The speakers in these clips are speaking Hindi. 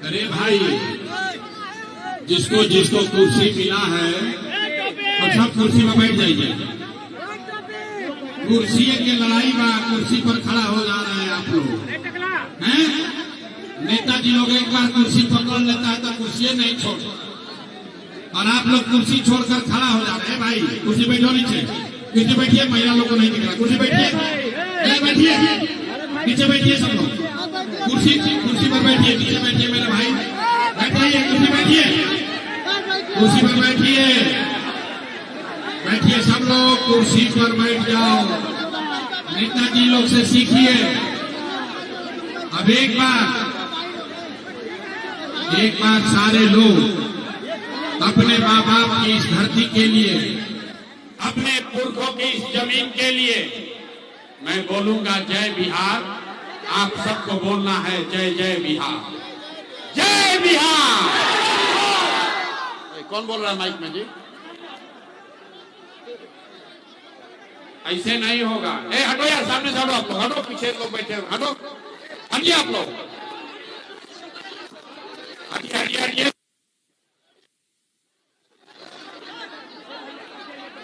अरे भाई, जिसको जिसको कुर्सी मिला है और सब कुर्सी में बैठ जाइए। कुर्सी की लड़ाई बा, कुर्सी पर खड़ा हो जा रहे हैं आप लोग हैं। नेताजी लोग एक बार कुर्सी पकड़ लेता है तो कुर्सी नहीं छोड़ता, और आप लोग कुर्सी छोड़कर खड़ा हो जा रहे हैं। भाई कुर्सी बैठो नीचे, नीचे बैठिए। महिला लोग को नहीं दिख रहा, कुर्सी बैठिए, बैठिए नीचे बैठिए सब लोग। कुर्सी कुर्सी पर बैठिए, नीचे बैठिए मेरे भाई, बैठिए कुर्सी बैठिए, कुर्सी पर बैठिए, बैठिए सब लोग कुर्सी पर बैठ जाओ। नेताजी लोग से सीखिए। अब एक बार सारे लोग अपने माँ बाप की इस धरती के लिए, अपने पुरखों की इस जमीन के लिए मैं बोलूंगा जय बिहार। आप सबको बोलना है जय जय बिहार, जय बिहार। कौन बोल रहा है माइक में जी? ऐसे नहीं होगा। हटो यार, सामने से हटो आप लोग, हटो, पीछे लोग बैठे, हटो, हटिए आप लोग, हटिए हटिए हटिए।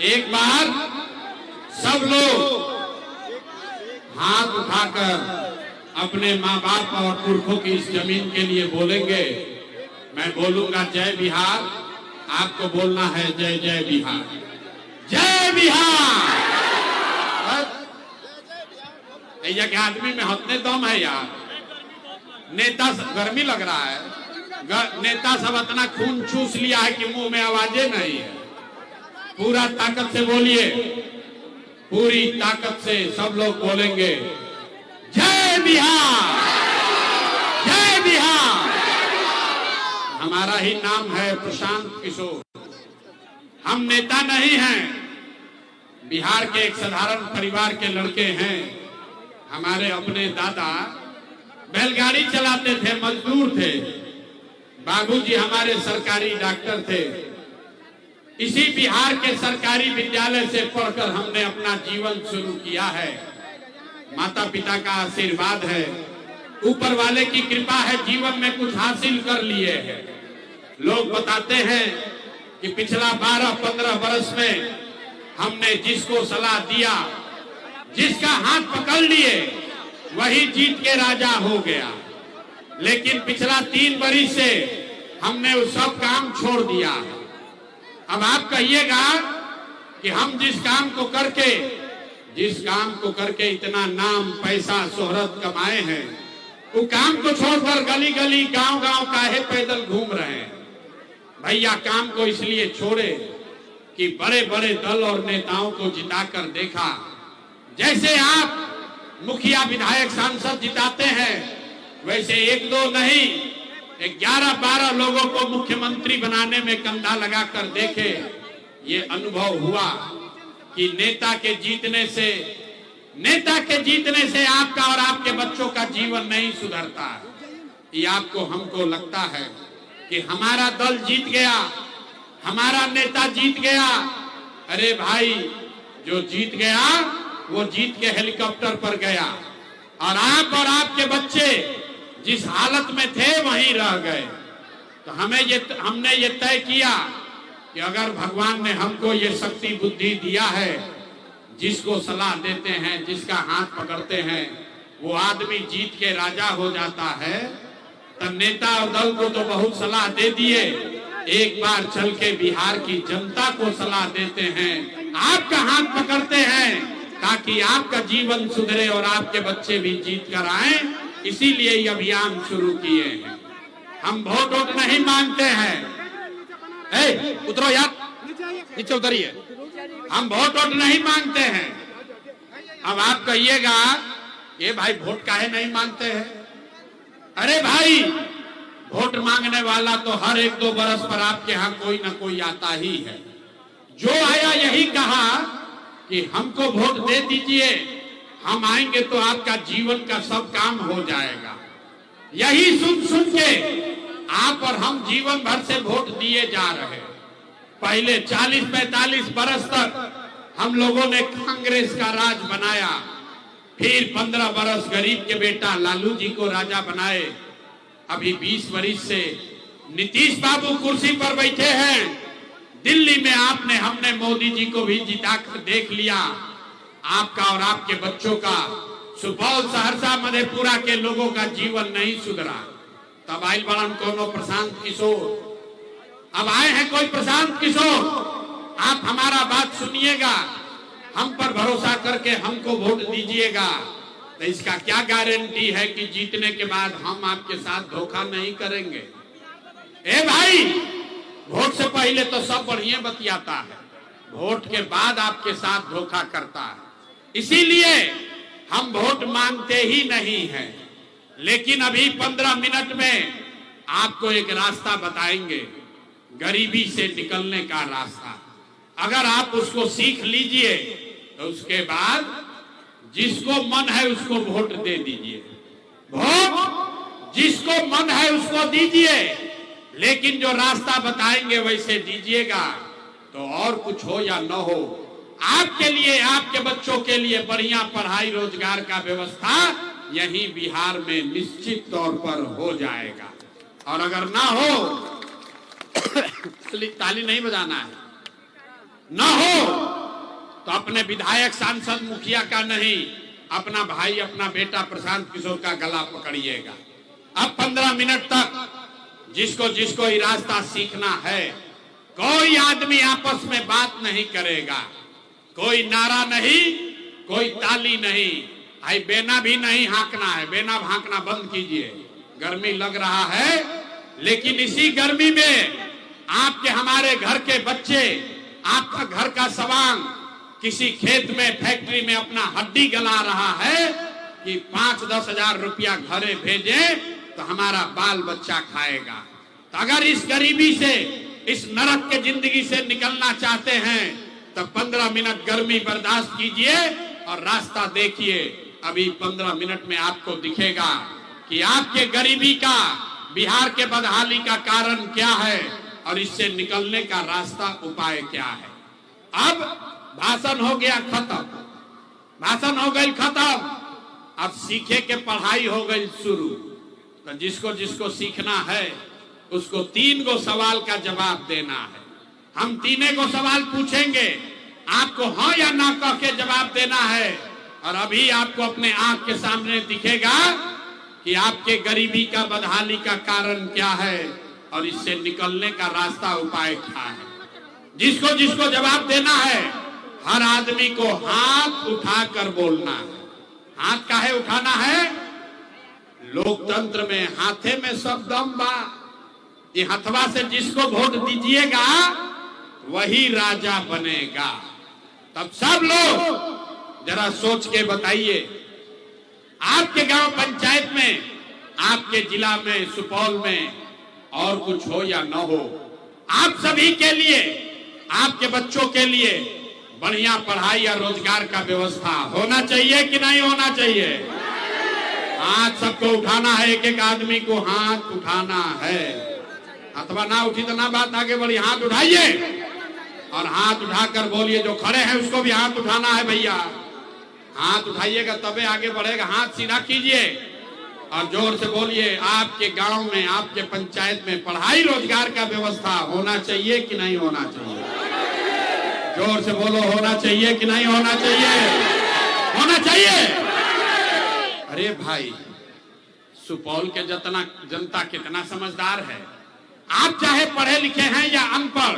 एक बार सब लोग हाथ उठाकर अपने माँ बाप और पुरखों की इस जमीन के लिए बोलेंगे। मैं बोलूंगा जय बिहार, आपको बोलना है जय जय बिहार, जय बिहार। भैया के आदमी में हतने दम है यार। नेता गर्मी लग रहा है, नेता सब इतना खून चूस लिया है कि मुंह में आवाजें नहीं है। पूरा ताकत से बोलिए, पूरी ताकत से सब लोग बोलेंगे जय बिहार, जय बिहार। हमारा ही नाम है प्रशांत किशोर। हम नेता नहीं हैं, बिहार के एक साधारण परिवार के लड़के हैं। हमारे अपने दादा बैलगाड़ी चलाते थे, मजदूर थे। बाबूजी हमारे सरकारी डॉक्टर थे। इसी बिहार के सरकारी विद्यालय से पढ़कर हमने अपना जीवन शुरू किया है। माता पिता का आशीर्वाद है, ऊपर वाले की कृपा है, जीवन में कुछ हासिल कर लिए हैं। लोग बताते हैं कि पिछला 12-15 वर्ष में हमने जिसको सलाह दिया, जिसका हाथ पकड़ लिए, वही जीत के राजा हो गया। लेकिन पिछला 3 वर्ष से हमने वो सब काम छोड़ दिया। अब आप कहिएगा कि हम जिस काम को करके इतना नाम पैसा शोहरत कमाए हैं, वो काम को छोड़कर गली गली गांव गांव काहे पैदल घूम रहे हैं। भैया काम को इसलिए छोड़े कि बड़े बड़े दल और नेताओं को जिताकर देखा। जैसे आप मुखिया विधायक सांसद जिताते हैं, वैसे 1-2 नहीं 11-12 लोगों को मुख्यमंत्री बनाने में कंधा लगाकर देखे। ये अनुभव हुआ कि नेता के जीतने से आपका और आपके बच्चों का जीवन नहीं सुधरता। ये आपको हमको लगता है कि हमारा दल जीत गया, हमारा नेता जीत गया। अरे भाई, जो जीत गया वो जीत के हेलीकॉप्टर पर गया, और आप और आपके बच्चे जिस हालत में थे वहीं रह गए। तो हमने ये तय किया कि अगर भगवान ने हमको ये शक्ति बुद्धि दिया है, जिसको सलाह देते हैं, जिसका हाथ पकड़ते हैं, वो आदमी जीत के राजा हो जाता है। तब नेता और दल को तो बहुत सलाह दे दिए, एक बार चल के बिहार की जनता को सलाह देते हैं, आपका हाथ पकड़ते हैं, ताकि आपका जीवन सुधरे और आपके बच्चे भी जीत कर आए। इसीलिए ये अभियान शुरू किए हैं। हम वोट नहीं मांगते हैं। उतरो यार, नीचे उतरिए। हम वोट नहीं मांगते हैं। अब आप कहिएगा ये भाई वोट काहे नहीं मांगते हैं? अरे भाई, वोट मांगने वाला तो हर 1-2 बरस पर आपके यहाँ कोई ना कोई आता ही है। जो आया यही कहा कि हमको वोट दे दीजिए, हम आएंगे तो आपका जीवन का सब काम हो जाएगा। यही सुन के आप और हम जीवन भर से वोट दिए जा रहे हैं। पहले 40-45 बरस तक हम लोगों ने कांग्रेस का राज बनाया, फिर 15 बरस गरीब के बेटा लालू जी को राजा बनाए। अभी 20 वर्ष से नीतीश बाबू कुर्सी पर बैठे हैं। दिल्ली में आपने हमने मोदी जी को भी जिताकर देख लिया। आपका और आपके बच्चों का, सुपौल, सहरसा, मधेपुरा के लोगों का जीवन नहीं सुधरा। तब आयल बड़न कोनो प्रशांत किशोर, अब आए हैं कोई प्रशांत किशोर। आप हमारा बात सुनिएगा, हम पर भरोसा करके हमको वोट दीजिएगा। तो इसका क्या गारंटी है कि जीतने के बाद हम आपके साथ धोखा नहीं करेंगे? ए भाई, वोट से पहले तो सब बढ़िया बतियाता है, वोट के बाद आपके साथ धोखा करता है। इसीलिए हम वोट मांगते ही नहीं हैं। लेकिन अभी 15 मिनट में आपको एक रास्ता बताएंगे, गरीबी से निकलने का रास्ता। अगर आप उसको सीख लीजिए तो उसके बाद जिसको मन है उसको वोट दे दीजिए। वोट जिसको मन है उसको दीजिए, लेकिन जो रास्ता बताएंगे वैसे दीजिएगा। तो और कुछ हो या न हो, आपके लिए, आपके बच्चों के लिए बढ़िया पढ़ाई रोजगार का व्यवस्था यहीं बिहार में निश्चित तौर पर हो जाएगा। और अगर ना हो, ताली नहीं बजाना है, ना हो तो अपने विधायक, सांसद, मुखिया का नहीं, अपना भाई, अपना बेटा प्रशांत किशोर का गला पकड़िएगा। अब 15 मिनट तक जिसको जिसको ये रास्ता सीखना है, कोई आदमी आपस में बात नहीं करेगा, कोई नारा नहीं, कोई ताली नहीं, भाई बेना भी नहीं हाँकना है। बेना हाँकना बंद कीजिए, गर्मी लग रहा है। लेकिन इसी गर्मी में आपके, हमारे घर के बच्चे, आपका घर का सवांग किसी खेत में, फैक्ट्री में अपना हड्डी गला रहा है कि 5-10 हजार रुपया घरे भेजे तो हमारा बाल बच्चा खाएगा। तो अगर इस गरीबी से, इस नरक के जिंदगी से निकलना चाहते हैं तो 15 मिनट गर्मी बर्दाश्त कीजिए और रास्ता देखिए। अभी 15 मिनट में आपको दिखेगा कि आपके गरीबी का, बिहार के बदहाली का कारण क्या है और इससे निकलने का रास्ता, उपाय क्या है। अब भाषण हो गया खत्म, भाषण हो गई खत्म, अब सीखे के पढ़ाई हो गई शुरू। तो जिसको जिसको सीखना है उसको 3 गो सवाल का जवाब देना है। हम 3 गो सवाल पूछेंगे, आपको हाँ या ना कह के जवाब देना है। और अभी आपको अपने आंख के सामने दिखेगा कि आपके गरीबी का, बदहाली का कारण क्या है और इससे निकलने का रास्ता, उपाय क्या है। जिसको जिसको जवाब देना है, हर आदमी को हाथ उठाकर बोलना है। हाथ काहे उठाना है? लोकतंत्र में हाथे में सब दम बा। ये हथवा से जिसको वोट दीजिएगा वही राजा बनेगा। तब सब लोग जरा सोच के बताइए, आपके गांव पंचायत में, आपके जिला में, सुपौल में और कुछ हो या न हो, आप सभी के लिए, आपके बच्चों के लिए बढ़िया पढ़ाई या रोजगार का व्यवस्था होना चाहिए कि नहीं होना चाहिए? हाथ सबको उठाना है, एक एक आदमी को हाथ उठाना है। अथवा ना उठी तो ना बात आगे बढ़ी। हाथ उठाइए और हाथ उठाकर बोलिए। जो खड़े हैं उसको भी हाथ उठाना है भैया, हाथ उठाइएगा तबे आगे बढ़ेगा। हाथ सीधा कीजिए और जोर से बोलिए, आपके गांव में, आपके पंचायत में पढ़ाई रोजगार का व्यवस्था होना चाहिए कि नहीं होना चाहिए? जोर से बोलो, होना चाहिए कि नहीं होना चाहिए? होना चाहिए। अरे भाई, सुपौल के जितना जनता कितना समझदार है। आप चाहे पढ़े लिखे हैं या अनपढ़,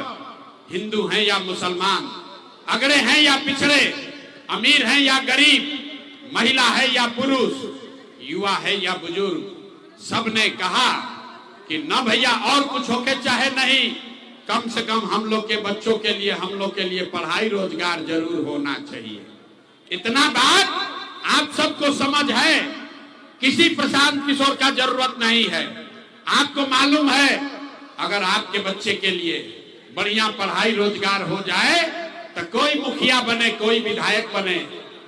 हिंदू हैं या मुसलमान, अगड़े हैं या पिछड़े, अमीर हैं या गरीब, महिला है या पुरुष, युवा है या बुजुर्ग, सबने कहा कि न भैया और कुछ होके चाहे नहीं, कम से कम हम लोग के बच्चों के लिए, हम लोग के लिए पढ़ाई रोजगार जरूर होना चाहिए। इतना बात आप सबको समझ है, किसी प्रशांत किशोर का जरूरत नहीं है। आपको मालूम है, अगर आपके बच्चे के लिए बढ़िया पढ़ाई रोजगार हो जाए तो कोई मुखिया बने, कोई विधायक बने,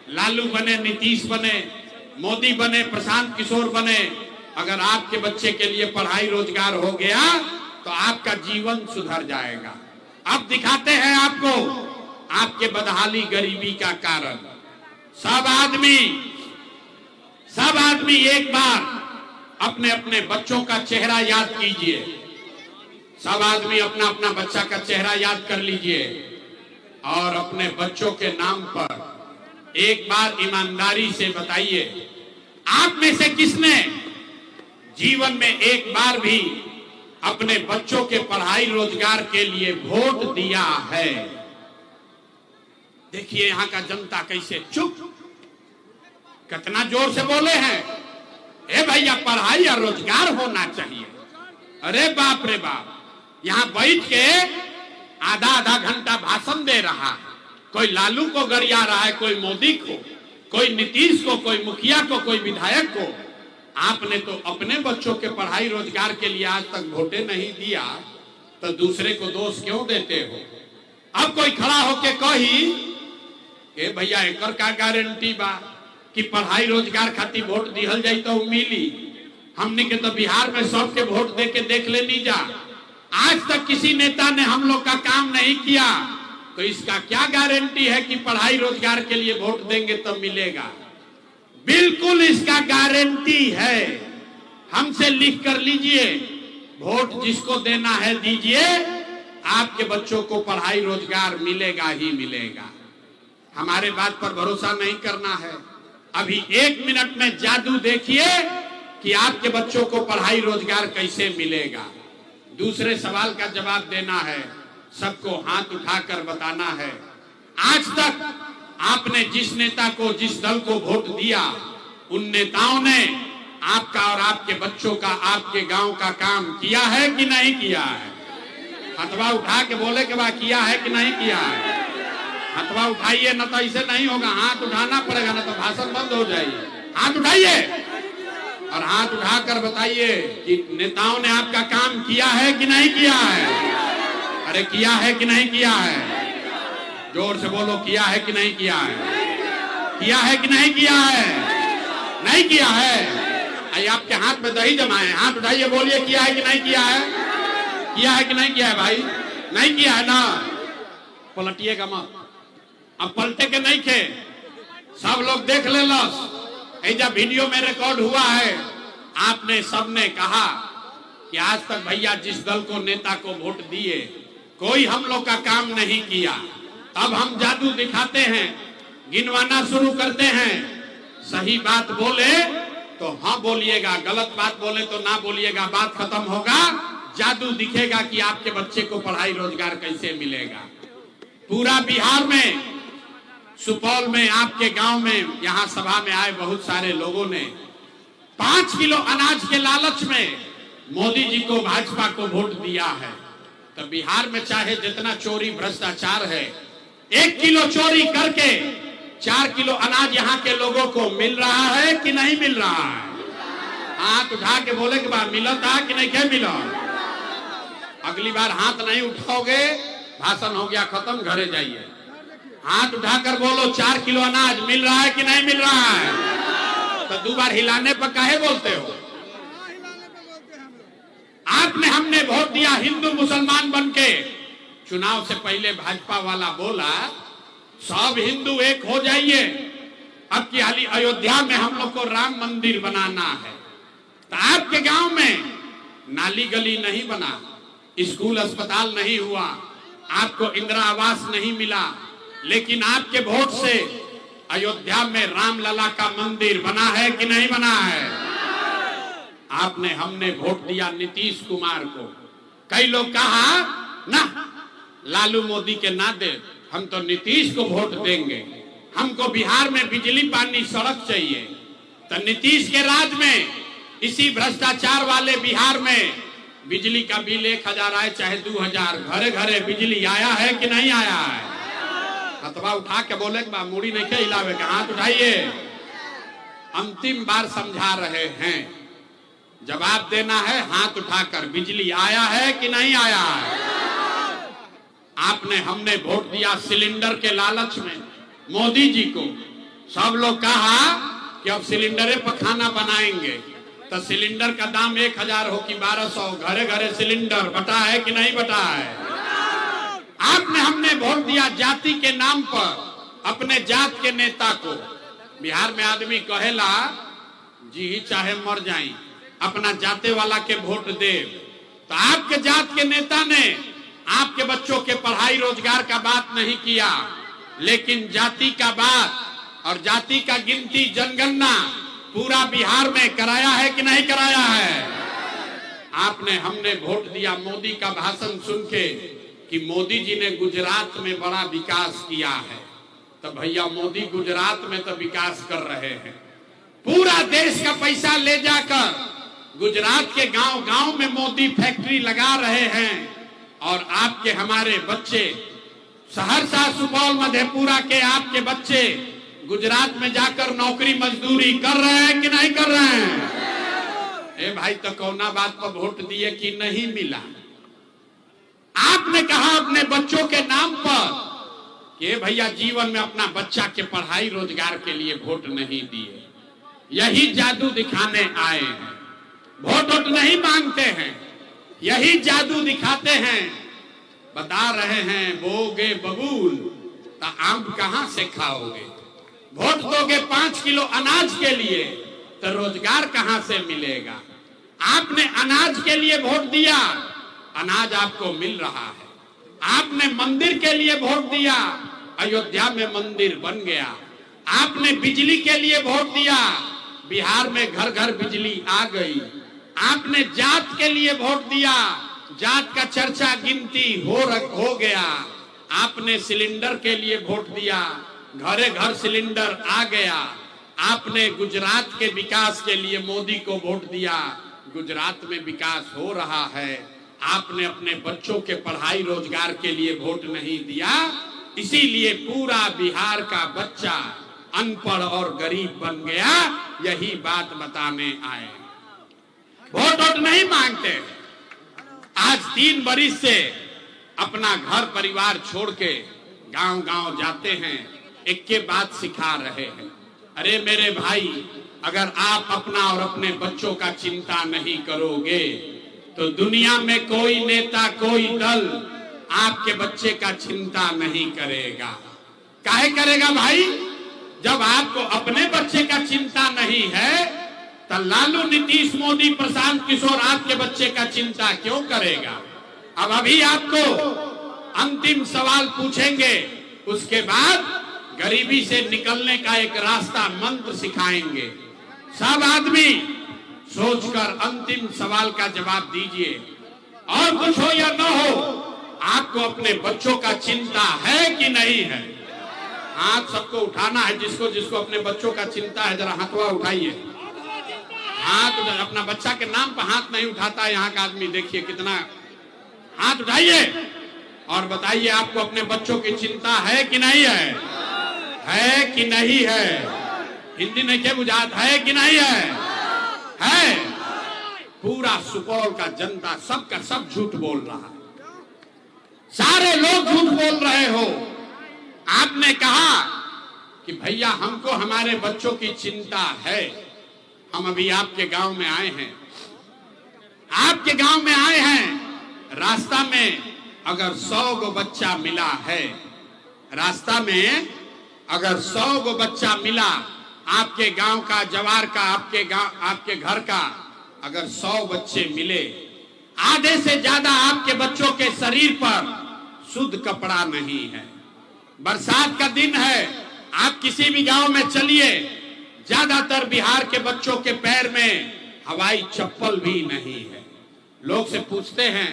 लालू बने, नीतीश बने, मोदी बने, प्रशांत किशोर बने, अगर आपके बच्चे के लिए पढ़ाई रोजगार हो गया तो आपका जीवन सुधर जाएगा। अब दिखाते हैं आपको आपके बदहाली, गरीबी का कारण। सब आदमी एक बार अपने अपने बच्चों का चेहरा याद कीजिए। सब आदमी अपना अपना बच्चा का चेहरा याद कर लीजिए और अपने बच्चों के नाम पर एक बार ईमानदारी से बताइए, आप में से किसने जीवन में एक बार भी अपने बच्चों के पढ़ाई रोजगार के लिए वोट दिया है? देखिए यहां का जनता कैसे चुप, कितना जोर से बोले हैं, ए भैया पढ़ाई और रोजगार होना चाहिए। अरे बाप रे बाप, यहां बैठ के आधा आधा घंटा भाषण दे रहा है, कोई लालू को गरिया रहा है, कोई मोदी को, कोई नीतीश को, कोई मुखिया को, कोई विधायक को। आपने तो अपने बच्चों के पढ़ाई रोजगार के लिए आज तक वोटे नहीं दिया, तो दूसरे को दोष क्यों देते हो? अब कोई खड़ा होके कही कि भैया एकर का गारंटी बा कि पढ़ाई रोजगार खातिर वोट दिहल जाई तो मिली। हमने के तो बिहार में सबके वोट दे के देख लेनी जा, आज तक किसी नेता ने हम लोग का काम नहीं किया, तो इसका क्या गारंटी है कि पढ़ाई रोजगार के लिए वोट देंगे तो मिलेगा? बिल्कुल इसका गारंटी है। हमसे लिख कर लीजिए, वोट जिसको देना है दीजिए, आपके बच्चों को पढ़ाई रोजगार मिलेगा ही मिलेगा। हमारे बात पर भरोसा नहीं करना है, अभी 1 मिनट में जादू देखिए कि आपके बच्चों को पढ़ाई रोजगार कैसे मिलेगा। दूसरे सवाल का जवाब देना है, सबको हाथ उठाकर बताना है, आज तक आपने जिस नेता को, जिस दल को वोट दिया, उन नेताओं ने आपका और आपके बच्चों का, आपके गांव का काम किया है कि नहीं किया है? हथवा उठा के बोले के बाद किया है कि नहीं किया है? हथवा उठाइए, न तो ऐसे नहीं होगा, हाथ उठाना पड़ेगा, न तो भाषण बंद हो जाएगी। हाथ उठाइए और हाथ उठाकर बताइए कि नेताओं ने आपका काम किया है कि नहीं किया है? अरे किया है कि नहीं किया है? जोर से बोलो, किया है कि नहीं किया है? किया है कि नहीं किया है? नहीं किया है? आइए आपके हाथ में दही जमाए, हाथ उठाइए, बोलिए किया है कि नहीं किया है? किया है कि नहीं किया है भाई? नहीं किया है ना? पलटिएगा मत, अब पलटे के नहीं खे, सब लोग देख ले लस, ऐसा वीडियो में रिकॉर्ड हुआ है। आपने सबने कहा कि आज तक भैया जिस दल को, नेता को वोट दिए, कोई हम लोग का काम नहीं किया। अब हम जादू दिखाते हैं, गिनवाना शुरू करते हैं, सही बात बोले तो हाँ बोलिएगा, गलत बात बोले तो ना बोलिएगा, बात खत्म होगा, जादू दिखेगा कि आपके बच्चे को पढ़ाई रोजगार कैसे मिलेगा। पूरा बिहार में, सुपौल में, आपके गांव में, यहाँ सभा में आए बहुत सारे लोगों ने 5 किलो अनाज के लालच में मोदी जी को, भाजपा को वोट दिया है। तो बिहार में चाहे जितना चोरी भ्रष्टाचार है, 1 किलो चोरी करके 4 किलो अनाज यहाँ के लोगों को मिल रहा है कि नहीं मिल रहा है? हाथ उठा के बोले के बाद मिला था कि नहीं क्या मिला? अगली बार हाथ नहीं उठाओगे, भाषण हो गया खत्म, घरे जाइए। हाथ उठाकर बोलो, 4 किलो अनाज मिल रहा है कि नहीं मिल रहा है? तो 2 बार हिलाने पर काहे बोलते हो? आपने, हमने वोट दिया हिंदू मुसलमान बनके। चुनाव से पहले भाजपा वाला बोला सब हिंदू एक हो जाइए, अब की हाली अयोध्या में हम लोग को राम मंदिर बनाना है। तो आपके गांव में नाली गली नहीं बना, स्कूल अस्पताल नहीं हुआ, आपको इंदिरा आवास नहीं मिला, लेकिन आपके वोट से अयोध्या में राम लला का मंदिर बना है कि नहीं बना है? आपने, हमने वोट दिया नीतीश कुमार को। कई लोग कहा ना लालू मोदी के ना दे, हम तो नीतीश को वोट देंगे, हमको बिहार में बिजली पानी सड़क चाहिए। तो नीतीश के राज में, इसी भ्रष्टाचार वाले बिहार में बिजली का बिल 1000 आए चाहे 2000, घरे घरे बिजली आया है कि नहीं आया है? हथवा उठा के बोले के बाद मुड़ी नहीं के हिलावे के, हाथ उठाइए। अंतिम बार समझा रहे हैं, जवाब देना है हाथ उठाकर, बिजली आया है कि नहीं आया है? आपने, हमने वोट दिया सिलेंडर के लालच में मोदी जी को। सब लोग कहा कि अब सिलेंडरे पर खाना बनाएंगे, तो सिलेंडर का दाम 1000 हो कि 1200, घरे घरे सिलेंडर बटा है कि नहीं बटा है? आपने, हमने वोट दिया जाति के नाम पर अपने जात के नेता को। बिहार में आदमी कहेला जी ही चाहे मर जाई, अपना जाते वाला के वोट दे। तो आपके जात के नेता ने आपके बच्चों के पढ़ाई रोजगार का बात नहीं किया, लेकिन जाति का बात और जाति का गिनती जनगणना पूरा बिहार में कराया है कि नहीं कराया है? हमने वोट दिया मोदी का भाषण सुन के कि मोदी जी ने गुजरात में बड़ा विकास किया है। तो भैया मोदी गुजरात में तो विकास कर रहे हैं, पूरा देश का पैसा ले जाकर गुजरात के गांव गांव में मोदी फैक्ट्री लगा रहे हैं। और आपके हमारे बच्चे सहरसा, सुपौल, मधेपुरा के आपके बच्चे गुजरात में जाकर नौकरी मजदूरी कर रहे हैं कि नहीं कर रहे हैं? ए भाई, तो कौना बात पर वोट दिए कि नहीं मिला? आपने कहा अपने बच्चों के नाम पर कि भैया जीवन में अपना बच्चा के पढ़ाई रोजगार के लिए वोट नहीं दिए। यही जादू दिखाने आए हैं, वोट नहीं मांगते हैं, यही जादू दिखाते हैं। बता रहे हैं बोगे बबूल तो आम कहां से खाओगे? वोट दोगे 5 किलो अनाज के लिए तो रोजगार कहां से मिलेगा? आपने अनाज के लिए वोट दिया, अनाज आपको मिल रहा है। आपने मंदिर के लिए वोट दिया, अयोध्या में मंदिर बन गया। आपने बिजली के लिए वोट दिया, बिहार में घर घर बिजली आ गई। आपने जात के लिए वोट दिया, जात का चर्चा गिनती हो गया। आपने सिलेंडर के लिए वोट दिया, घरे घर सिलेंडर आ गया। आपने गुजरात के विकास के लिए मोदी को वोट दिया, गुजरात में विकास हो रहा है। आपने अपने बच्चों के पढ़ाई रोजगार के लिए वोट नहीं दिया, इसीलिए पूरा बिहार का बच्चा अनपढ़ और गरीब बन गया। यही बात बताने आए, वोट नहीं मांगते। आज 3 बरिस से अपना घर परिवार छोड़ के गांव गांव जाते हैं, एक के बात सिखा रहे हैं। अरे मेरे भाई, अगर आप अपना और अपने बच्चों का चिंता नहीं करोगे तो दुनिया में कोई नेता, कोई दल आपके बच्चे का चिंता नहीं करेगा। काहे करेगा भाई? जब आपको अपने बच्चे का चिंता नहीं है तो लालू, नीतीश, मोदी, प्रशांत किशोर आपके बच्चे का चिंता क्यों करेगा? अब अभी आपको अंतिम सवाल पूछेंगे, उसके बाद गरीबी से निकलने का एक रास्ता मंत्र सिखाएंगे। सब आदमी सोचकर अंतिम सवाल का जवाब दीजिए। और कुछ हो या न हो, आपको अपने बच्चों का चिंता है कि नहीं है? हाथ सबको उठाना है, जिसको जिसको अपने बच्चों का चिंता है जरा हाथवा उठाइए। हाथ, अपना बच्चा के नाम पर हाथ नहीं उठाता यहाँ का आदमी, देखिए कितना। हाथ उठाइए और बताइए आपको अपने बच्चों की चिंता है कि नहीं है? है कि नहीं है? हिंदी नहीं क्या बुझात, है कि नहीं है? है। पूरा सुपौल का जनता सबका सब झूठ बोल रहा है, सारे लोग झूठ बोल रहे हो। आपने कहा कि भैया हमको हमारे बच्चों की चिंता है। हम अभी आपके गांव में आए हैं, आपके गांव में आए हैं। रास्ता में अगर 100 गो बच्चा मिला है, रास्ता में अगर 100 गो बच्चा मिला, आपके गांव का, जवार का, आपके गांव, आपके घर का अगर 100 बच्चे मिले, आधे से ज्यादा आपके बच्चों के शरीर पर शुद्ध कपड़ा नहीं है। बरसात का दिन है, आप किसी भी गांव में चलिए, ज्यादातर बिहार के बच्चों के पैर में हवाई चप्पल भी नहीं है। लोग से पूछते हैं,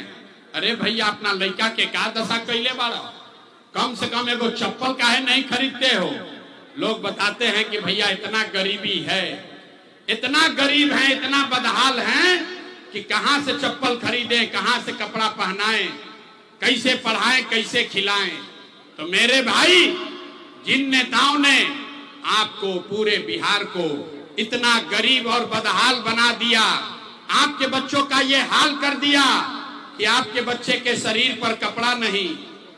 अरे भैया अपना लड़का के का दशा कैले बाड़ा, कम से कम एगो चप्पल काहे नहीं खरीदते हो? लोग बताते हैं कि भैया इतना गरीबी है, इतना गरीब है, इतना बदहाल है कि कहां से चप्पल खरीदें, कहां से कपड़ा पहनाएं, कैसे पढ़ाएं, कैसे खिलाएं। तो मेरे भाई, जिन नेताओं ने आपको, पूरे बिहार को इतना गरीब और बदहाल बना दिया, आपके बच्चों का ये हाल कर दिया कि आपके बच्चे के शरीर पर कपड़ा नहीं,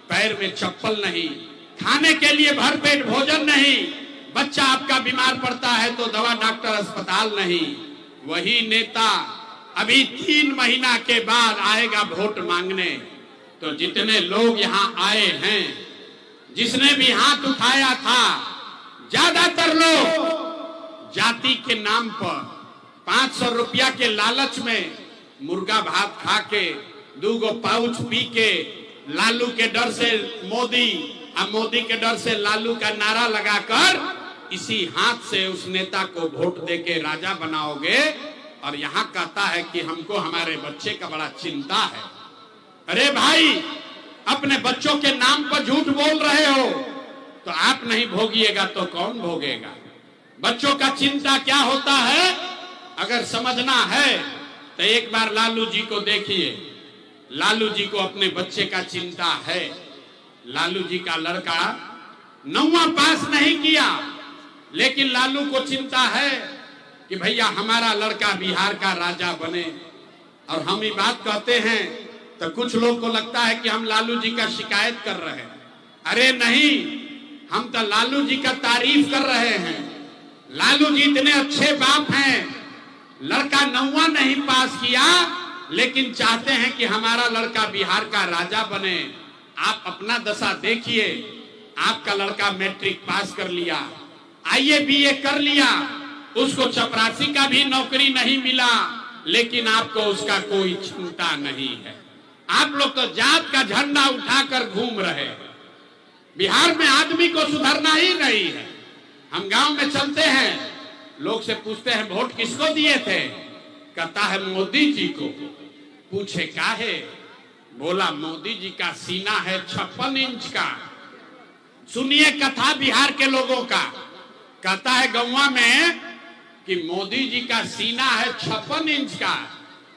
पैर में चप्पल नहीं, खाने के लिए भरपेट भोजन नहीं, बच्चा आपका बीमार पड़ता है तो दवा डॉक्टर अस्पताल नहीं। वही नेता अभी 3 महीना के बाद आएगा वोट मांगने। तो जितने लोग यहाँ आए हैं, जिसने भी हाथ उठाया था, ज्यादातर लोग जाति के नाम पर, 500 रुपया के लालच में मुर्गा भात खा के 2 गो पाउच पी के लालू के डर से मोदी और मोदी के डर से लालू का नारा लगाकर इसी हाथ से उस नेता को वोट देके राजा बनाओगे, और यहाँ कहता है कि हमको हमारे बच्चे का बड़ा चिंता है। अरे भाई, अपने बच्चों के नाम पर झूठ बोल रहे हो तो आप नहीं भोगिएगा तो कौन भोगेगा? बच्चों का चिंता क्या होता है अगर समझना है तो एक बार लालू जी को देखिए। लालू जी को अपने बच्चे का चिंता है। लालू जी का लड़का 9वां पास नहीं किया, लेकिन लालू को चिंता है कि भैया हमारा लड़का बिहार का राजा बने। और हम ये बात कहते हैं तो कुछ लोग को लगता है कि हम लालू जी का शिकायत कर रहे हैं। अरे नहीं, हम तो लालू जी का तारीफ कर रहे हैं। लालू जी इतने अच्छे बाप हैं, लड़का 9वां नहीं पास किया लेकिन चाहते हैं कि हमारा लड़का बिहार का राजा बने। आप अपना दशा देखिए, आपका लड़का मैट्रिक पास कर लिया, आईए बीए कर लिया, उसको चपरासी का भी नौकरी नहीं मिला, लेकिन आपको उसका कोई चिंता नहीं है। आप लोग तो जात का झंडा उठाकर घूम रहे हैं। बिहार में आदमी को सुधरना ही नहीं है। हम गांव में चलते हैं, लोग से पूछते हैं वोट किसको दिए थे? कहता है मोदी जी को। पूछे क्या है? बोला मोदी जी का सीना है 56 इंच का। सुनिए कथा बिहार के लोगों का। कहता है गौवा में कि मोदी जी का सीना है 56 इंच का,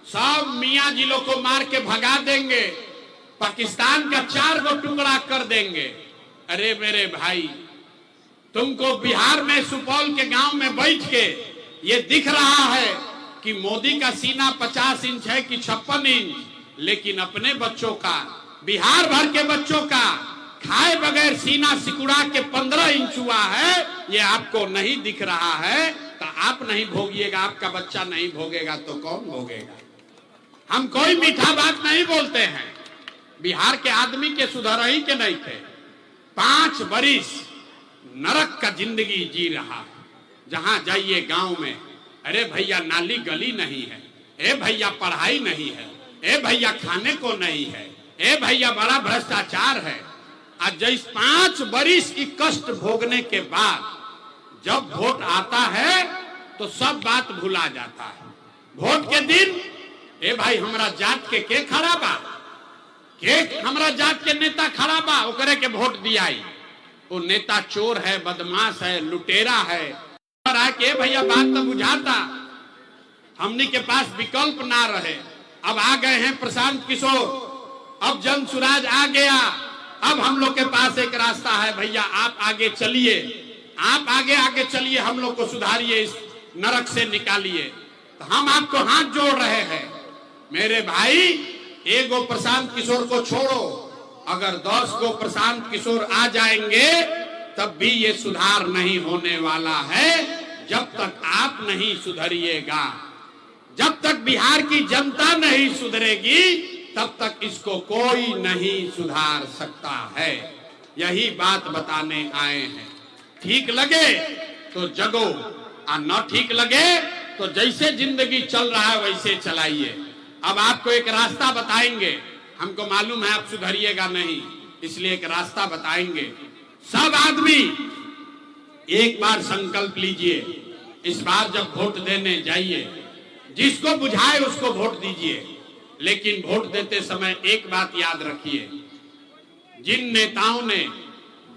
सब मियाँ जी लोग को मार के भगा देंगे, पाकिस्तान का 4 गो टुकड़ा कर देंगे। अरे मेरे भाई, तुमको बिहार में सुपौल के गांव में बैठ के ये दिख रहा है कि मोदी का सीना 50 इंच है कि 56 इंच, लेकिन अपने बच्चों का, बिहार भर के बच्चों का खाए बगैर सीना सिकुड़ा के 15 इंच हुआ है। ये आपको नहीं दिख रहा है तो आप नहीं भोगिएगा, आपका बच्चा नहीं भोगेगा तो कौन भोगेगा? हम कोई मीठा बात नहीं बोलते हैं। बिहार के आदमी के सुधर ही के नहीं थे। 5 बरिस नरक का जिंदगी जी रहा। जहां जाइए गांव में, अरे भैया नाली गली नहीं है, ए भैया पढ़ाई नहीं है, ए भैया खाने को नहीं है, ए भैया बड़ा भ्रष्टाचार है। आज जैस 5 बरिस की कष्ट भोगने के बाद जब वोट आता है तो सब बात भुला जाता है। वोट के दिन ए भाई हमरा जात के खड़ा बा, के हमरा जात के नेता खड़ा बा, ओकरे के वोट दियाई। वो नेता चोर है, बदमाश है, लुटेरा है। और आके भैया बात तो बुझाता, हमनी के पास विकल्प ना रहे। अब आ गए हैं प्रशांत किशोर, अब जन सुराज आ गया। अब हम लोग के पास एक रास्ता है, भैया आप आगे चलिए, आप आगे चलिए, हम लोग को सुधारिए, इस नरक से निकालिए। तो हम आपको हाथ जोड़ रहे हैं। मेरे भाई, एगो प्रशांत किशोर को छोड़ो, अगर 10 गो प्रशांत किशोर आ जाएंगे तब भी ये सुधार नहीं होने वाला है। जब तक आप नहीं सुधरिएगा, जब तक बिहार की जनता नहीं सुधरेगी, तब तक इसको कोई नहीं सुधार सकता है। यही बात बताने आए हैं। ठीक लगे तो जगो, और न ठीक लगे तो जैसे जिंदगी चल रहा है वैसे चलाइए। अब आपको एक रास्ता बताएंगे, हमको मालूम है आप सुधरिएगा नहीं, इसलिए एक रास्ता बताएंगे। सब आदमी एक बार संकल्प लीजिए, इस बार जब वोट देने जाइए, जिसको बुझाए उसको वोट दीजिए, लेकिन वोट देते समय एक बात याद रखिए, जिन नेताओं ने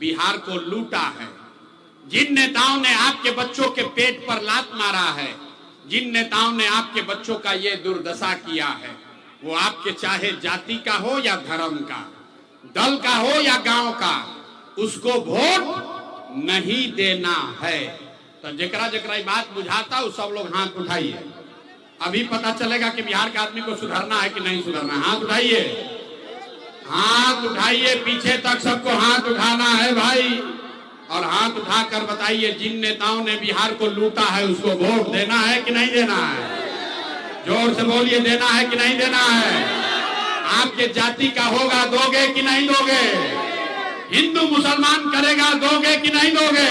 बिहार को लूटा है, जिन नेताओं ने आपके बच्चों के पेट पर लात मारा है, जिन नेताओं ने आपके बच्चों का ये दुर्दशा किया है, वो आपके चाहे जाति का हो या धर्म का, दल का हो या गांव का, उसको वोट नहीं देना है। तो जकरा जकरा बात बुझाता है सब लोग हाथ उठाइए। अभी पता चलेगा कि बिहार के आदमी को सुधरना है कि नहीं सुधरना। हाथ उठाइए, हाथ उठाइए, पीछे तक सबको हाथ उठाना है भाई। और हाथ उठाकर बताइए, जिन नेताओं ने बिहार को लूटा है उसको वोट देना है कि नहीं देना है? जोर से बोलिए, देना है कि नहीं देना है? आपके जाति का होगा, दोगे कि नहीं दोगे? हिंदू मुसलमान करेगा, दोगे कि नहीं दोगे?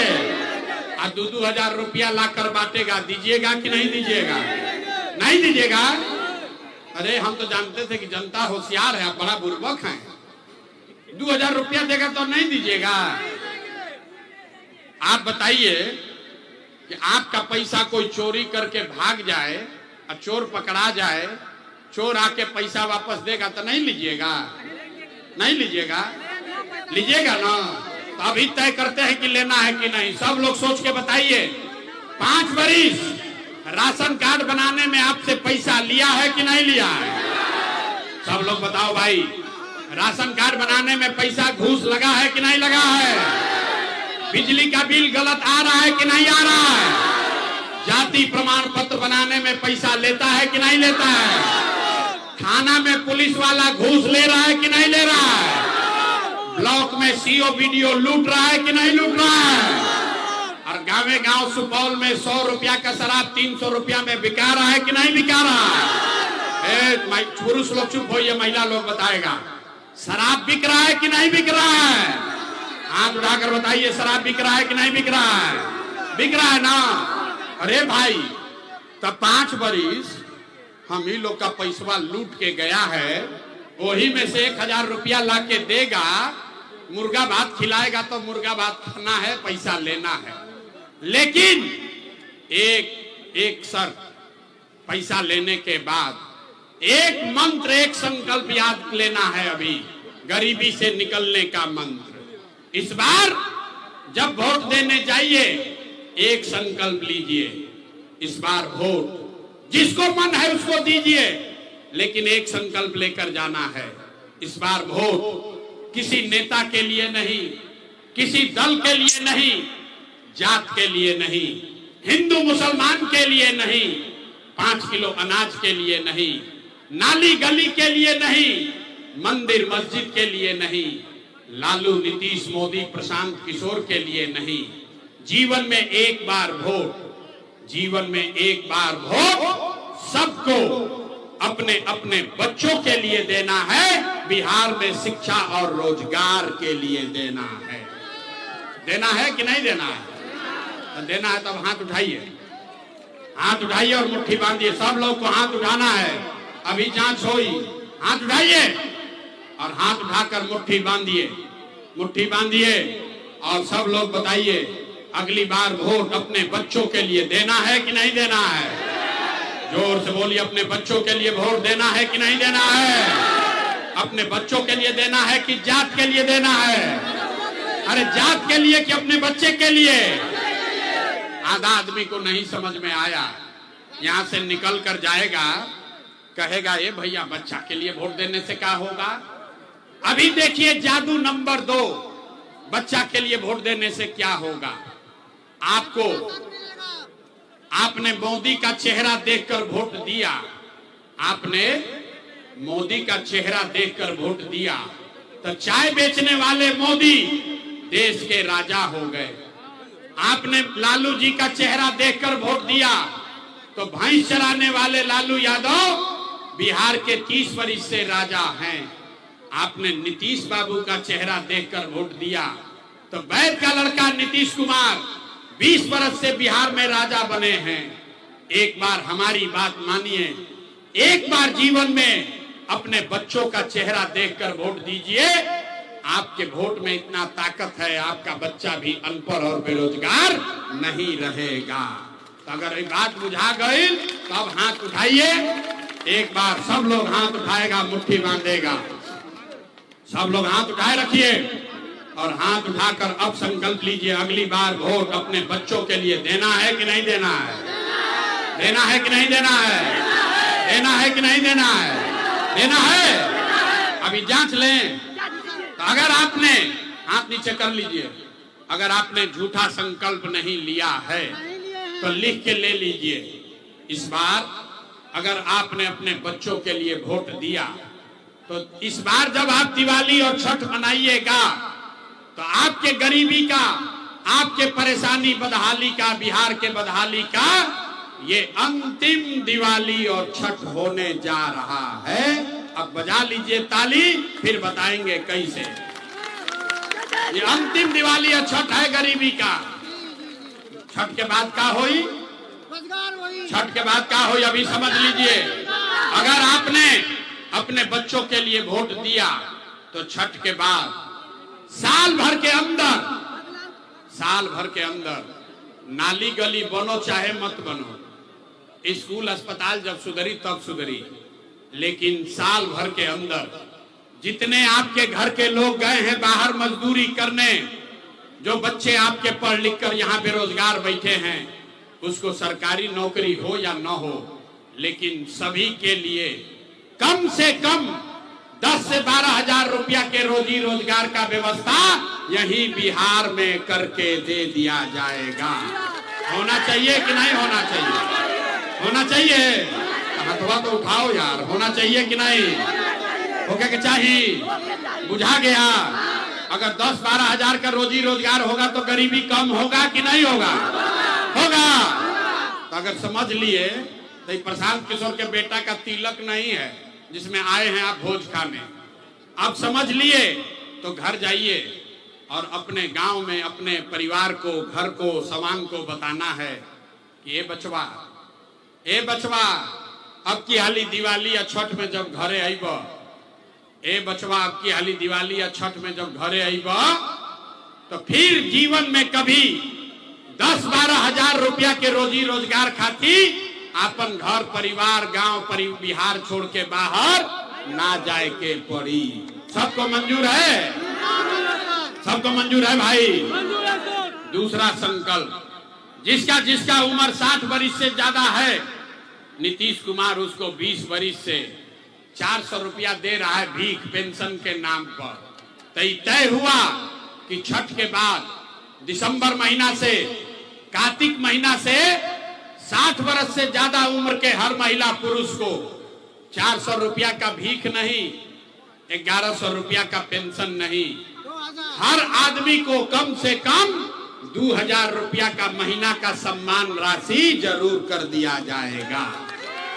और 2-2 हजार रुपया लाकर बांटेगा, दीजिएगा कि नहीं दीजिएगा? नहीं दीजिएगा? अरे हम तो जानते थे कि जनता होशियार है, आप बड़ा बुर्बक हैं। 2000 रुपया देगा तो नहीं दीजिएगा? आप बताइए कि आपका पैसा कोई चोरी करके भाग जाए और चोर पकड़ा जाए, चोर आके पैसा वापस देगा तो नहीं लीजिएगा? नहीं लीजिएगा? लीजिएगा ना? तो अभी तय करते हैं कि लेना है कि नहीं। सब लोग सोच के बताइए। 5 बरिस राशन कार्ड बनाने में आपसे पैसा लिया है कि नहीं लिया है? सब लोग बताओ भाई, राशन कार्ड बनाने में पैसा घूस लगा है कि नहीं लगा है? बिजली का बिल गलत आ रहा है कि नहीं आ रहा है? जाति प्रमाण पत्र बनाने में पैसा लेता है कि नहीं लेता है? थाना में पुलिस वाला घूस ले रहा है कि नहीं ले रहा है? ब्लॉक में सीओ बीडीओ लूट रहा है कि नहीं लूट रहा है? और गाँव गांव सुपौल में 100 रुपया का शराब 300 रुपया में बिका रहा है कि नहीं बिका रहा है? पुरुष लोग चुप होइए, महिला लोग बताएगा। शराब बिक रहा है कि नहीं बिक रहा है? हाथ उठाकर बताइए, शराब बिक रहा है कि नहीं बिक रहा है? बिक रहा है ना? अरे भाई, तब 5 बरिस हम ही लोग का पैसा लूट के गया है, वही में से 1000 रुपया ला के देगा, मुर्गा भात खिलाएगा तो मुर्गा भात खाना है, पैसा लेना है। लेकिन एक शर्त, पैसा लेने के बाद एक मंत्र, एक संकल्प याद लेना है अभी, गरीबी से निकलने का मंत्र। इस बार जब वोट देने जाइए एक संकल्प लीजिए, इस बार वोट जिसको मन है उसको दीजिए, लेकिन एक संकल्प लेकर जाना है। इस बार वोट किसी नेता के लिए नहीं, किसी दल के लिए नहीं, जात के लिए नहीं, हिंदू मुसलमान के लिए नहीं, 5 किलो अनाज के लिए नहीं, नाली गली के लिए नहीं, मंदिर मस्जिद के लिए नहीं, लालू नीतीश मोदी प्रशांत किशोर के लिए नहीं। जीवन में एक बार वोट, जीवन में एक बार वोट सबको अपने अपने बच्चों के लिए देना है। बिहार में शिक्षा और रोजगार के लिए देना है। देना है कि नहीं देना है? तो देना है तब हाथ उठाइए, हाथ उठाइए और मुट्ठी बांधिए। सब लोग को हाथ उठाना है, अभी जांच होई। हाथ उठाइए और हाथ उठाकर मुट्ठी बांधिए, मुट्ठी बांधिए। और सब लोग बताइए, अगली बार वोट अपने बच्चों के लिए देना है कि नहीं देना है? जोर से बोलिए, अपने बच्चों के लिए वोट देना है कि नहीं देना है? अपने बच्चों के लिए देना है कि जात के लिए देना है? अरे जात के लिए कि अपने बच्चे के लिए? आधा आदमी को नहीं समझ में आया, यहाँ से निकल कर जाएगा, कहेगा ये भैया बच्चा के लिए वोट देने से क्या होगा? अभी देखिए जादू नंबर 2, बच्चा के लिए वोट देने से क्या होगा। आपको, आपने मोदी का चेहरा देखकर वोट दिया, आपने मोदी का चेहरा देखकर वोट दिया तो चाय बेचने वाले मोदी देश के राजा हो गए। आपने लालू जी का चेहरा देखकर वोट दिया तो भैंस चराने वाले लालू यादव बिहार के 30 बरिस से राजा हैं। आपने नीतीश बाबू का चेहरा देखकर वोट दिया तो वैद का लड़का नीतीश कुमार 20 बरस से बिहार में राजा बने हैं। एक बार हमारी बात मानिए, एक बार जीवन में अपने बच्चों का चेहरा देखकर वोट दीजिए। आपके वोट में इतना ताकत है, आपका बच्चा भी अनपढ़ और बेरोजगार नहीं रहेगा। तो अगर ये बात बुझा गई तो अब हाथ उठाइए। एक बार सब लोग हाथ उठाएगा, मुट्ठी बांधेगा। सब लोग हाथ उठाए रखिए और हाथ उठाकर अब संकल्प लीजिए, अगली बार वोट अपने बच्चों के लिए देना है कि नहीं देना है? देना है कि नहीं देना है? देना है कि नहीं देना है? देना है। अभी जांच लें। तो अगर आपने, हाथ नीचे कर लीजिए, अगर आपने झूठा संकल्प नहीं लिया है तो लिख के ले लीजिए। इस बार अगर आपने अपने बच्चों के लिए वोट दिया तो इस बार जब आप दिवाली और छठ मनाइएगा तो आपके गरीबी का, आपके परेशानी बदहाली का, बिहार के बदहाली का ये अंतिम दिवाली और छठ होने जा रहा है। अब बजा लीजिए ताली, फिर बताएंगे कैसे। ये अंतिम दिवाली और छठ है गरीबी का। छठ के बाद क्या होई? छठ के बाद क्या हो अभी समझ लीजिए। अगर आपने अपने बच्चों के लिए वोट दिया तो छठ के बाद साल भर के अंदर नाली गली बनो चाहे मत बनो, स्कूल अस्पताल जब सुधरी तब सुधरी, लेकिन साल भर के अंदर जितने आपके घर के लोग गए हैं बाहर मजदूरी करने, जो बच्चे आपके पढ़ लिख कर यहाँ बेरोजगार बैठे हैं, उसको सरकारी नौकरी हो या न हो, लेकिन सभी के लिए कम से कम 10 से 12 हजार रुपया के रोजी रोजगार का व्यवस्था यही बिहार में करके दे दिया जाएगा। होना चाहिए कि नहीं होना चाहिए? होना चाहिए। हथवा तो उठाओ यार, होना चाहिए कि नहीं? होगा कि चाहिए? बुझा गया। अगर 10-12 हजार का रोजी रोजगार होगा तो गरीबी कम होगा कि नहीं होगा? होगा। तो अगर समझ लिए तो प्रशांत किशोर के बेटा का तिलक नहीं है जिसमें आए हैं आप भोज खाने। आप समझ लिए तो घर जाइए और अपने गांव में अपने परिवार को, घर को, समाज को बताना है कि ये बचवा अब की हाली दिवाली या छठ में जब घरे आईब, अब की हाली दिवाली या छठ में जब घरे आईब तो फिर जीवन में कभी 10-12 हजार रुपया के रोजी रोजगार खाती अपन घर परिवार गांव बिहार छोड़ के बाहर ना जाए के पड़ी। सबको मंजूर है? सबको मंजूर है भाई? दूसरा संकल्प, जिसका उम्र 60 वर्ष से ज्यादा है, नीतीश कुमार उसको 20 वर्ष से 400 रुपया दे रहा है भीख पेंशन के नाम पर। तो तय हुआ कि छठ के बाद दिसंबर महीना से कार्तिक महीना से 60 वर्ष से ज्यादा उम्र के हर महिला पुरुष को 400 रुपया का भीख नहीं, 1100 रुपया का पेंशन नहीं, हर आदमी को कम से कम 2000 रुपया का महीना का सम्मान राशि जरूर कर दिया जाएगा।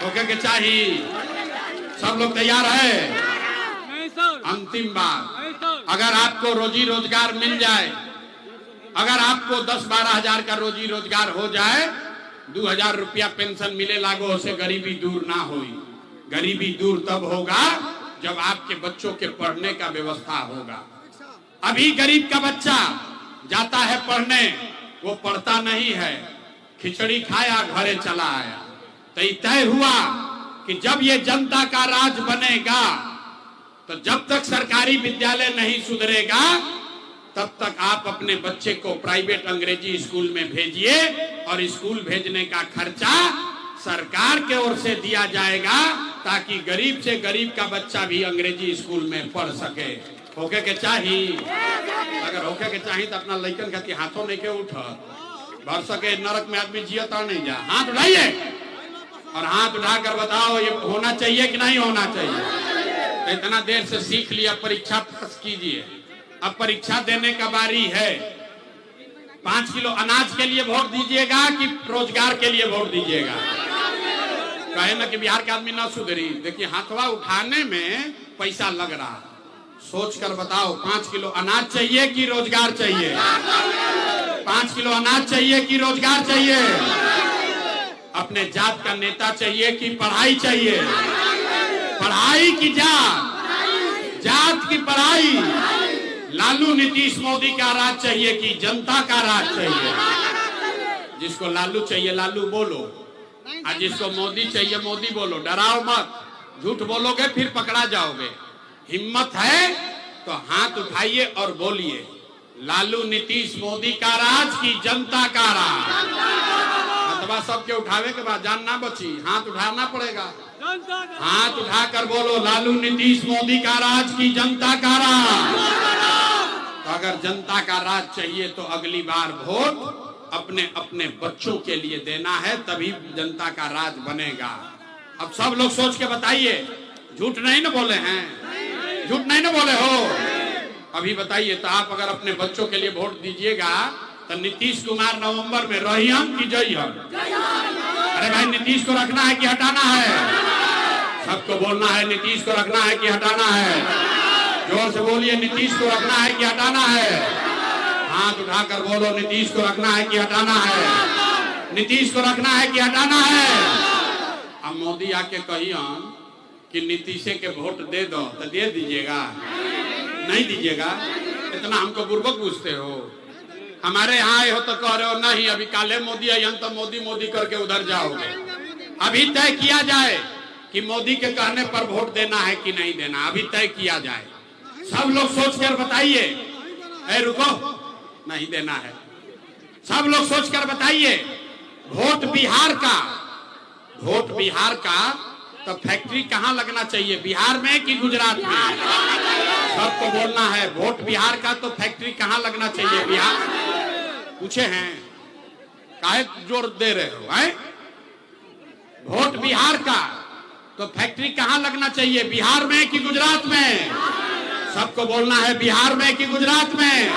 ओके के चाहिए? सब लोग तैयार है? अंतिम बात, अगर आपको रोजी रोजगार मिल जाए, अगर आपको 10-12 हजार का रोजी रोजगार हो जाए, 2000 रुपया पेंशन मिले लागो, उसे गरीबी दूर ना होई। गरीबी दूर तब होगा जब आपके बच्चों के पढ़ने का व्यवस्था होगा। अभी गरीब का बच्चा जाता है पढ़ने, वो पढ़ता नहीं है, खिचड़ी खाया घरे चला आया। तो तय हुआ कि जब ये जनता का राज बनेगा तो जब तक सरकारी विद्यालय नहीं सुधरेगा तब तक आप अपने बच्चे को प्राइवेट अंग्रेजी स्कूल में भेजिए और स्कूल भेजने का खर्चा सरकार के ओर से दिया जाएगा ताकि गरीब से गरीब का बच्चा भी अंग्रेजी स्कूल में पढ़ सके। होके के चाहिए? अगर होके के चाहिए तो अपना लड़कन खाती हाथों नहीं के उठ भर सके, नरक में आदमी जियता नहीं जा। हाथ उठाइए और हाथ उठाकर बताओ ये होना चाहिए कि नहीं होना चाहिए? तो इतना देर से सीख लिया, परीक्षा पास कीजिए। अब परीक्षा देने का बारी है। 5 किलो अनाज के लिए वोट दीजिएगा कि रोजगार के लिए वोट दीजिएगा? कहे ना कि बिहार के आदमी ना सुधरी। देखिए हाथवा उठाने में पैसा लग रहा, सोच कर बताओ 5 किलो अनाज चाहिए कि रोजगार चाहिए? 5 किलो अनाज चाहिए कि रोजगार चाहिए? अपने जात का नेता चाहिए कि पढ़ाई चाहिए? पढ़ाई की जात, जात की पढ़ाई। लालू नीतीश मोदी का राज चाहिए कि जनता का राज चाहिए? जिसको लालू चाहिए लालू बोलो, और जिसको मोदी चाहिए मोदी बोलो। डराओ मत, झूठ बोलोगे फिर पकड़ा जाओगे। हिम्मत है तो हाथ उठाइए और बोलिए लालू नीतीश मोदी का राज की जनता का राज। अथवा सबके उठावे के बाद जान ना बची, हाथ उठाना पड़ेगा। हाथ उठाकर बोलो लालू नीतीश मोदी का राज की जनता का राज। तो अगर जनता का राज चाहिए तो अगली बार वोट अपने अपने बच्चों के लिए देना है, तभी जनता का राज बनेगा। अब सब लोग सोच के बताइए, झूठ नहीं ना बोले हैं? झूठ नहीं ना बोले हो? अभी बताइए तो आप अगर अपने बच्चों के लिए वोट दीजिएगा तो नीतीश कुमार नवंबर में रही हम कि जई हम? अरे भाई नीतीश को रखना है कि हटाना है? सबको बोलना है नीतीश को रखना है कि हटाना है? जोर से बोलिए नीतीश को रखना है कि हटाना है? हाथ उठाकर बोलो नीतीश को रखना है कि हटाना है? नीतीश को रखना है कि हटाना है? अब मोदी आके कहिए कि नीतीश के वोट दे दो तो दे दीजिएगा? नहीं दीजिएगा? इतना हमको बुर्बक पूछते हो। हमारे यहाँ आए हो तो कह रहे हो नहीं अभी काले मोदी आई तो मोदी मोदी करके उधर जाओगे। अभी तय किया जाए कि मोदी के कहने पर वोट देना है कि नहीं देना, अभी तय किया जाए। सब लोग सोचकर बताइए। रुको, नहीं देना है। सब लोग सोचकर बताइए। वोट बिहार का, वोट बिहार का तो फैक्ट्री कहाँ लगना चाहिए, बिहार में कि गुजरात में? सबको बोलना है। वोट बिहार का तो फैक्ट्री कहाँ लगना चाहिए, बिहार? पूछे हैं, काहे जोर दे रहे हो? है वोट बिहार का तो फैक्ट्री कहाँ लगना चाहिए, बिहार में कि गुजरात में? सबको बोलना है, बिहार में कि गुजरात में?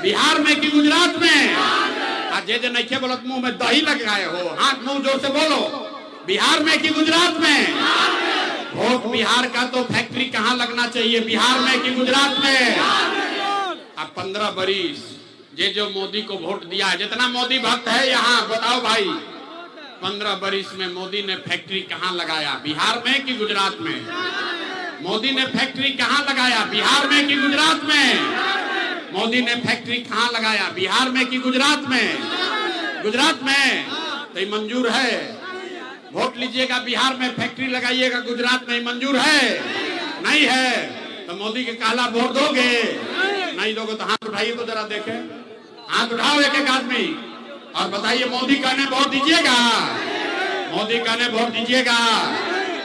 बिहार में कि गुजरात में? जे नहीं बोलो मुंह में दही लगाए हो, हाथ मुंह जोर से बोलो, बिहार में कि गुजरात में? वोट बिहार का तो फैक्ट्री कहाँ लगना चाहिए, बिहार में कि गुजरात में? अब 15 बरिस जो मोदी को वोट दिया है, जितना मोदी भक्त है यहाँ बताओ भाई, 15 बरिस में मोदी ने फैक्ट्री कहाँ लगाया, बिहार में कि गुजरात में? मोदी ने फैक्ट्री कहाँ लगाया, बिहार में कि गुजरात में? मोदी ने फैक्ट्री कहाँ लगाया, बिहार में कि गुजरात में? गुजरात में। तो ये मंजूर है? वोट लीजिएगा, बिहार में फैक्ट्री लगाइएगा, गुजरात में मंजूर है? नहीं है। तो मोदी के काला वोट दोगे? नहीं दोगे तो हाथ उठाइए तो जरा देखे, हाथ उठाओ एक एक आदमी और बताइए मोदी कहने वोट दीजिएगा? मोदी कहने वोट दीजिएगा?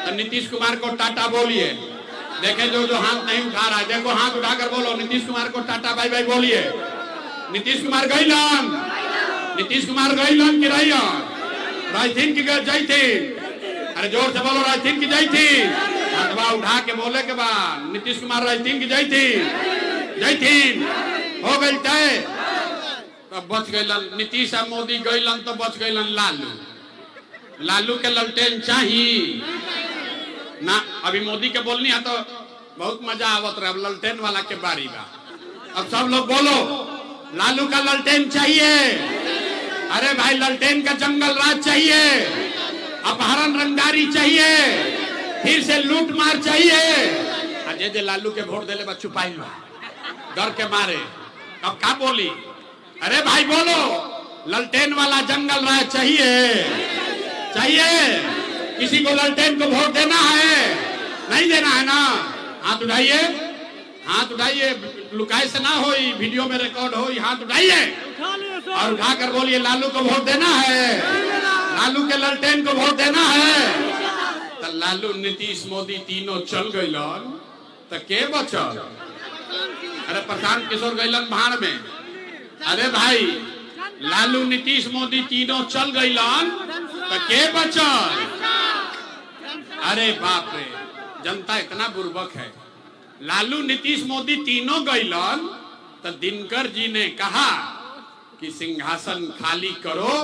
तो नीतीश कुमार को टाटा बोलिए। देखे जो जो हाथ नहीं उठा रहा है, देखो हाथ उठाकर बोलो, नीतीश कुमार को टाटा बाय बाय बोलिए। नीतीश कुमार गइलन, नीतीश कुमार गइलन कि रहियन? राजथीन की जय थी। अरे जोर से बोलो, राजथीन की जय थी। हाथवा उठा के बोले के बाद नीतीश कुमार राजथीन की जय थी, जय थी। हो गई तय, तो बच गइलन नीतीश और मोदी गइलन तो बच गइलन लालू। लालू के ललटेन चाहिए ना। अभी मोदी के बोलनी है तो बहुत मजा आवत रहे, अब ललटेन वाला के बारी बा। अब सब लोग बोलो, लालू का ललटेन चाहिए। अरे भाई ललटेन का जंगल राज चाहिए, अपहरण रंगदारी चाहिए, फिर से लूट मार चाहिए। जे लालू के वोट देले बच्चू पाई डर के मारे, अब क्या बोली? अरे भाई बोलो, ललटेन वाला जंगल राज चाहिए, चाहिए? किसी को ललटेन को वोट देना है? नहीं देना है ना? हाथ उठाइए, हाथ उठाइए, लुकाए से ना हो, वीडियो में रिकॉर्ड हो, हाथ उठाइए और उठाकर बोलिए लालू को वोट देना है, लालू के ललटेन को वोट देना है। तो लालू नीतीश मोदी तीनों चल गइलन तो के बचल? अरे प्रशांत किशोर गइलन भाड़ में। अरे भाई लालू नीतीश मोदी तीनों चल गइलन तो के बचल? अरे बाप रे, जनता इतना बुर्बक है। लालू नीतीश मोदी तीनों गइलन तो दिनकर जी ने कहा कि सिंहासन खाली करो,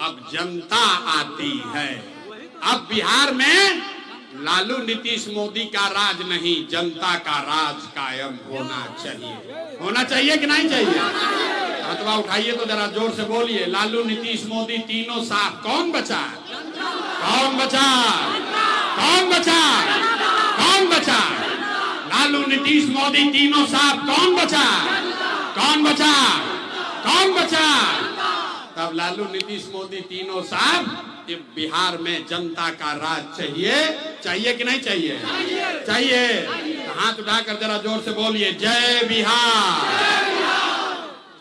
अब जनता आती है। अब बिहार में लालू नीतीश मोदी का राज नहीं, जनता का राज कायम होना चाहिए। होना चाहिए कि नहीं चाहिए? हाथवा उठाइए तो जरा जोर से बोलिए, लालू नीतीश मोदी तीनों साथ कौन बचा? कौन बचा? कौन बचा? कौन बचा? लालू नीतीश मोदी तीनों साथ कौन बचा? कौन बचा? कौन बचा? तब लालू नीतीश मोदी तीनों साथ बिहार में जनता का राज चाहिए। चाहिए कि नहीं चाहिए? चाहिए। हाथ उठाकर जरा जोर से बोलिए, जय बिहार।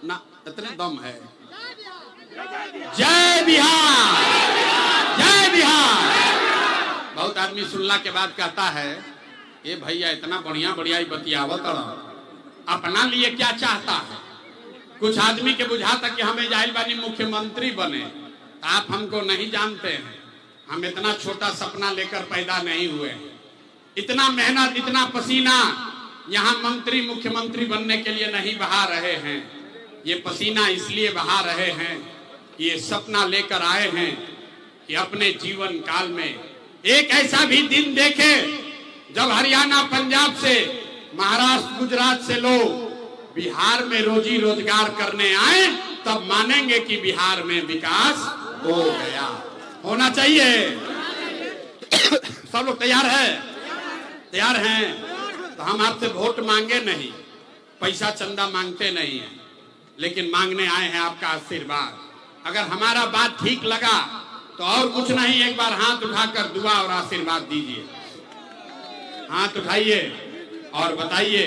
ना इतने दम है, जय बिहार, जय बिहार। बहुत आदमी सुनला के बाद कहता है, ये भैया इतना बढ़िया बढ़िया ही बतियावत, अपना लिए क्या चाहता है? कुछ आदमी के बुझाता कि हमें जाहिल बानी मुख्यमंत्री बने। आप हमको नहीं जानते हैं, हम इतना छोटा सपना लेकर पैदा नहीं हुए। इतना मेहनत, इतना पसीना यहाँ मंत्री मुख्यमंत्री बनने के लिए नहीं बहा रहे हैं। ये पसीना इसलिए बहा रहे हैं कि ये सपना लेकर आए हैं कि अपने जीवन काल में एक ऐसा भी दिन देखे जब हरियाणा, पंजाब से, महाराष्ट्र, गुजरात से लोग बिहार में रोजी रोजगार करने आए, तब मानेंगे कि बिहार में विकास हो गया। होना चाहिए। सब लोग तैयार है? तैयार हैं? तो हम आपसे वोट मांगे नहीं, पैसा चंदा मांगते नहीं है, लेकिन मांगने आए हैं आपका आशीर्वाद। अगर हमारा बात ठीक लगा तो और कुछ नहीं, एक बार हाथ उठाकर दुआ और आशीर्वाद दीजिए। हाथ उठाइए और बताइए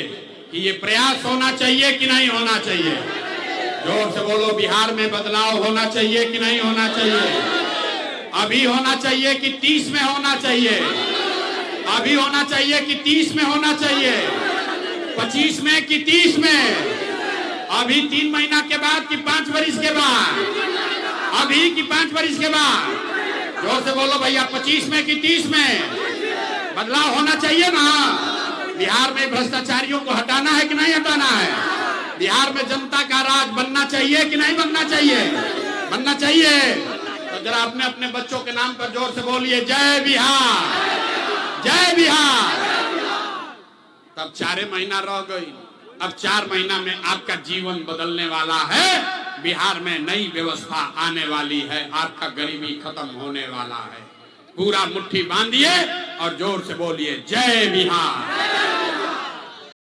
कि ये प्रयास होना चाहिए कि नहीं होना चाहिए। जोर से बोलो, बिहार में बदलाव होना चाहिए कि नहीं होना चाहिए? अभी होना चाहिए कि 30 में होना चाहिए? अभी होना चाहिए कि 30 में होना चाहिए? 25 में कि 30 में? अभी 3 महीना के बाद कि 5 वर्ष के बाद? अभी कि 5 वर्ष के बाद? जोर से बोलो भैया, 25 में कि 30 में? बदलाव होना चाहिए ना। बिहार में भ्रष्टाचारियों को हटाना है कि नहीं हटाना है? बिहार में जनता का राज बनना चाहिए कि नहीं बनना चाहिए? बनना चाहिए। तो जरा अपने अपने बच्चों के नाम पर जोर से बोलिए, जय बिहार, जय बिहार। तब 4 महीना रह गई, अब 4 महीना में आपका जीवन बदलने वाला है। बिहार में नई व्यवस्था आने वाली है, आपका गरीबी खत्म होने वाला है। पूरा मुट्ठी बांधिए और जोर से बोलिए, जय बिहार।